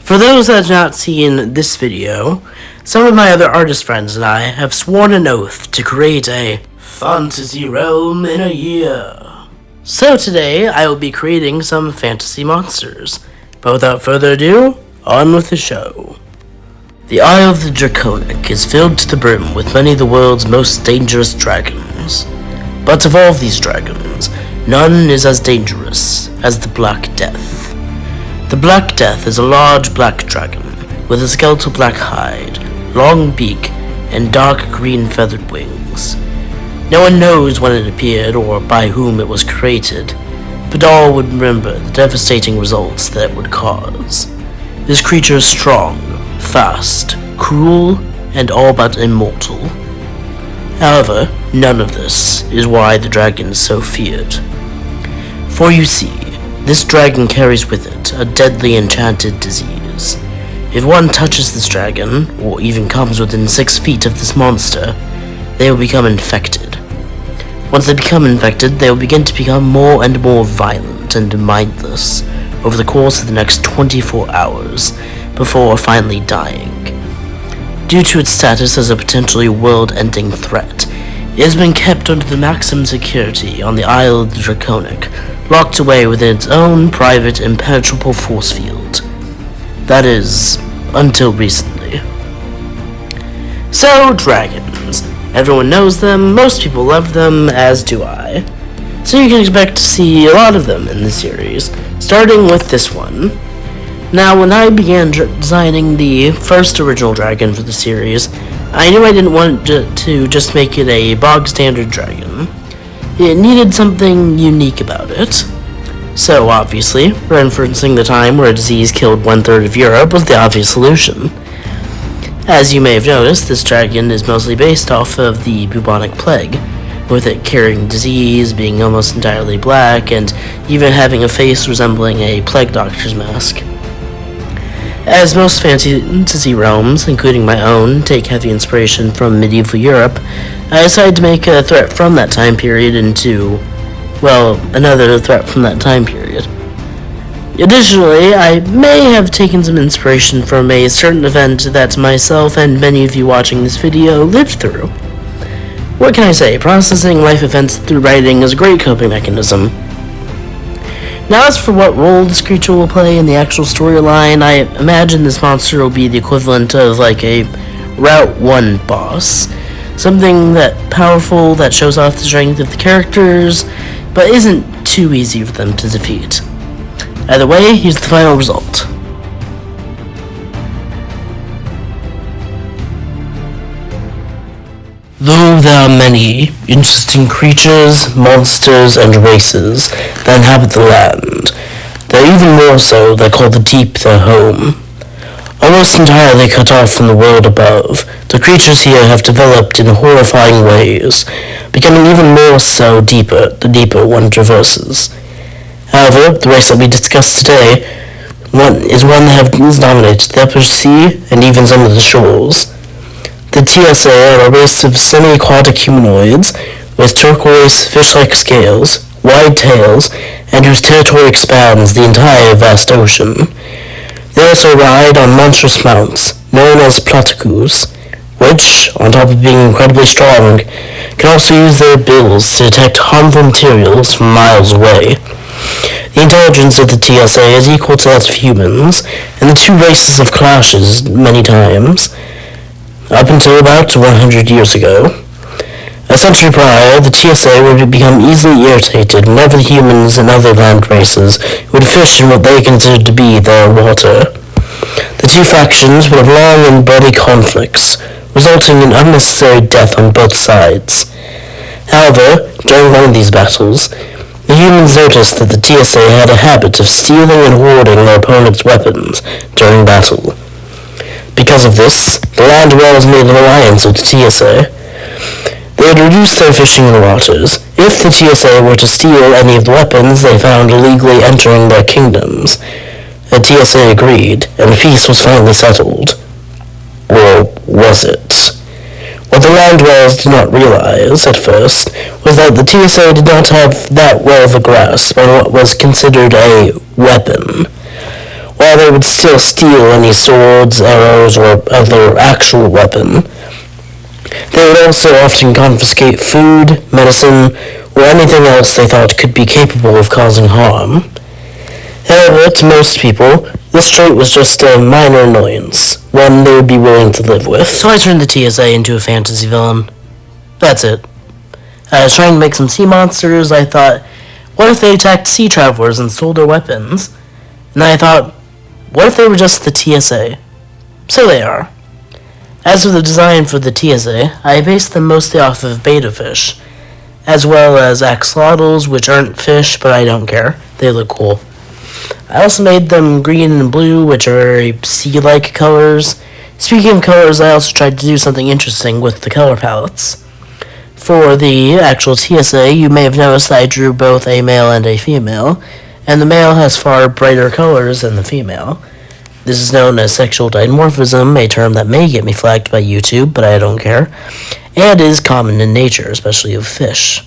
For those that have not seen this video, some of my other artist friends and I have sworn an oath to create a fantasy realm in a year. So today, I will be creating some fantasy monsters. But without further ado, on with the show. The Isle of the Draconic is filled to the brim with many of the world's most dangerous dragons. But of all these dragons, none is as dangerous as the Black Death. The Black Death is a large black dragon with a skeletal black hide, long beak, and dark green feathered wings. No one knows when it appeared or by whom it was created, but all would remember the devastating results that it would cause. This creature is strong, fast, cruel, and all but immortal. However, none of this is why the dragon is so feared. For you see, this dragon carries with it a deadly enchanted disease. If one touches this dragon, or even comes within 6 feet of this monster, they will become infected. Once they become infected, they will begin to become more and more violent and mindless over the course of the next 24 hours, before finally dying. Due to its status as a potentially world-ending threat, it has been kept under the maximum security on the Isle of the Draconic, locked away within its own private impenetrable force field. That is, until recently. So, dragons. Everyone knows them, most people love them, as do I. So you can expect to see a lot of them in the series, starting with this one. Now, when I began designing the first original dragon for the series, I knew I didn't want to just make it a bog-standard dragon. It needed something unique about it. So, obviously, referencing the time where a disease killed 1/3 of Europe was the obvious solution. As you may have noticed, this dragon is mostly based off of the bubonic plague, with it carrying disease, being almost entirely black, and even having a face resembling a plague doctor's mask. As most fantasy realms, including my own, take heavy inspiration from medieval Europe, I decided to make a threat from that time period into, well, another threat from that time period. Additionally, I may have taken some inspiration from a certain event that myself and many of you watching this video lived through. What can I say? Processing life events through writing is a great coping mechanism. Now, as for what role this creature will play in the actual storyline, I imagine this monster will be the equivalent of like a Route 1 boss. Something that powerful, that shows off the strength of the characters, but isn't too easy for them to defeat. Either way, here's the final result. Though there are many interesting creatures, monsters, and races that inhabit the land, there are even more so that call the deep their home. Almost entirely cut off from the world above, the creatures here have developed in horrifying ways, becoming even more so the deeper one traverses. However, the race that we discuss today is one that has dominated the upper sea and even some of the shores. The TSA are a race of semi-aquatic humanoids with turquoise, fish-like scales, wide tails, and whose territory expands the entire vast ocean. They also ride on monstrous mounts, known as platycus, which, on top of being incredibly strong, can also use their bills to detect harmful materials from miles away. The intelligence of the TSA is equal to that of humans, and the two races have clashed many times, up until about 100 years ago. A century prior, the TSA would become easily irritated whenever the humans and other land races would fish in what they considered to be their water. The two factions would have long and bloody conflicts, resulting in unnecessary death on both sides. However, during one of these battles, the humans noticed that the TSA had a habit of stealing and hoarding their opponent's weapons during battle. Because of this, the land dwellers made an alliance with the TSA. They would reduce their fishing in the waters if the TSA were to steal any of the weapons they found illegally entering their kingdoms. The TSA agreed, and peace was finally settled. Or was it? What the land dwellers did not realize, at first, was that the TSA did not have that well of a grasp on what was considered a weapon. while they would still steal any swords, arrows, or other actual weapon. They would also often confiscate food, medicine, or anything else they thought could be capable of causing harm. However, to most people, this trait was just a minor annoyance, one they would be willing to live with. So I turned the TSA into a fantasy villain. That's it. I was trying to make some sea monsters. I thought, what if they attacked sea travelers and stole their weapons? And I thought, what if they were just the TSA? So they are. As for the design for the TSA, I based them mostly off of betta fish, as well as axolotls, which aren't fish, but I don't care. They look cool. I also made them green and blue, which are very sea-like colors. Speaking of colors, I also tried to do something interesting with the color palettes. For the actual TSA, you may have noticed that I drew both a male and a female, and the male has far brighter colors than the female. This is known as sexual dimorphism, a term that may get me flagged by YouTube, but I don't care, and is common in nature, especially of fish.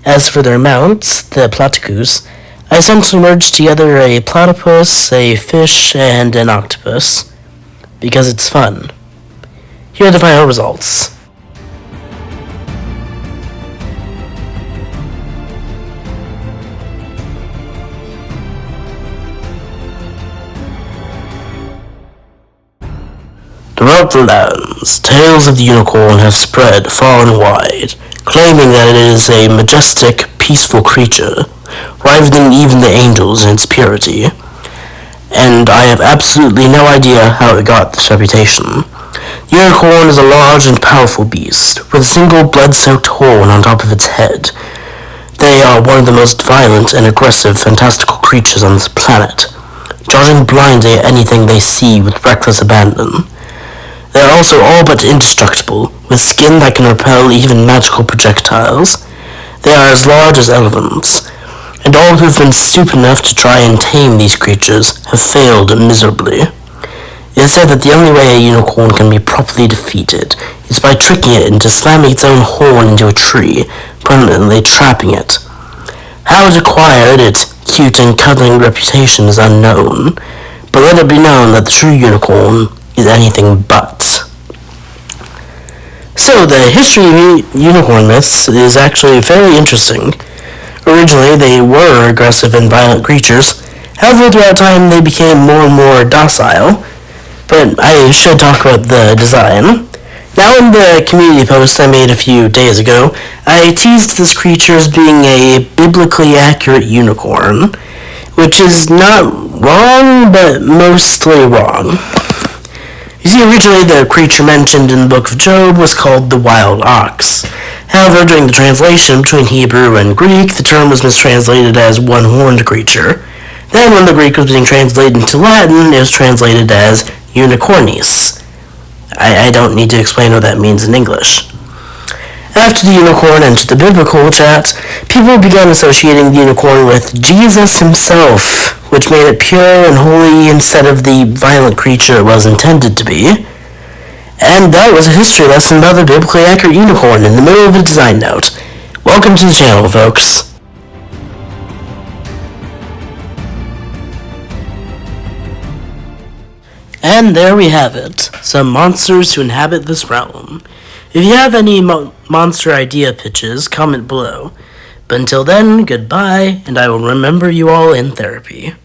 As for their mounts, the platypus, I essentially merged together a platypus, a fish, and an octopus, because it's fun. Here are the final results. Throughout the lands, tales of the unicorn have spread far and wide, claiming that it is a majestic, peaceful creature, rivaling even the angels in its purity. And I have absolutely no idea how it got this reputation. The unicorn is a large and powerful beast, with a single blood-soaked horn on top of its head. They are one of the most violent and aggressive fantastical creatures on this planet, charging blindly at anything they see with reckless abandon. They are also all but indestructible, with skin that can repel even magical projectiles. They are as large as elephants, and all who've been stupid enough to try and tame these creatures have failed miserably. It is said that the only way a unicorn can be properly defeated is by tricking it into slamming its own horn into a tree, permanently trapping it. How it acquired its cute and cuddling reputation is unknown, but let it be known that the true unicorn is anything but. So, the history of unicorn myths is actually very interesting. Originally, they were aggressive and violent creatures. However, throughout time, they became more and more docile. But I should talk about the design. Now, in the community post I made a few days ago, I teased this creature as being a biblically accurate unicorn, which is not wrong, but mostly wrong. You see, originally the creature mentioned in the book of Job was called the wild ox. However, during the translation between Hebrew and Greek, the term was mistranslated as one-horned creature. Then, when the Greek was being translated into Latin, it was translated as unicornis. I don't need to explain what that means in English. After the unicorn entered the biblical chat, people began associating the unicorn with Jesus himself, which made it pure and holy instead of the violent creature it was intended to be. And that was a history lesson about the biblically accurate unicorn in the middle of a design note. Welcome to the channel, folks. And there we have it, some monsters who inhabit this realm. If you have any monster idea pitches, comment below. But until then, goodbye, and I will remember you all in therapy.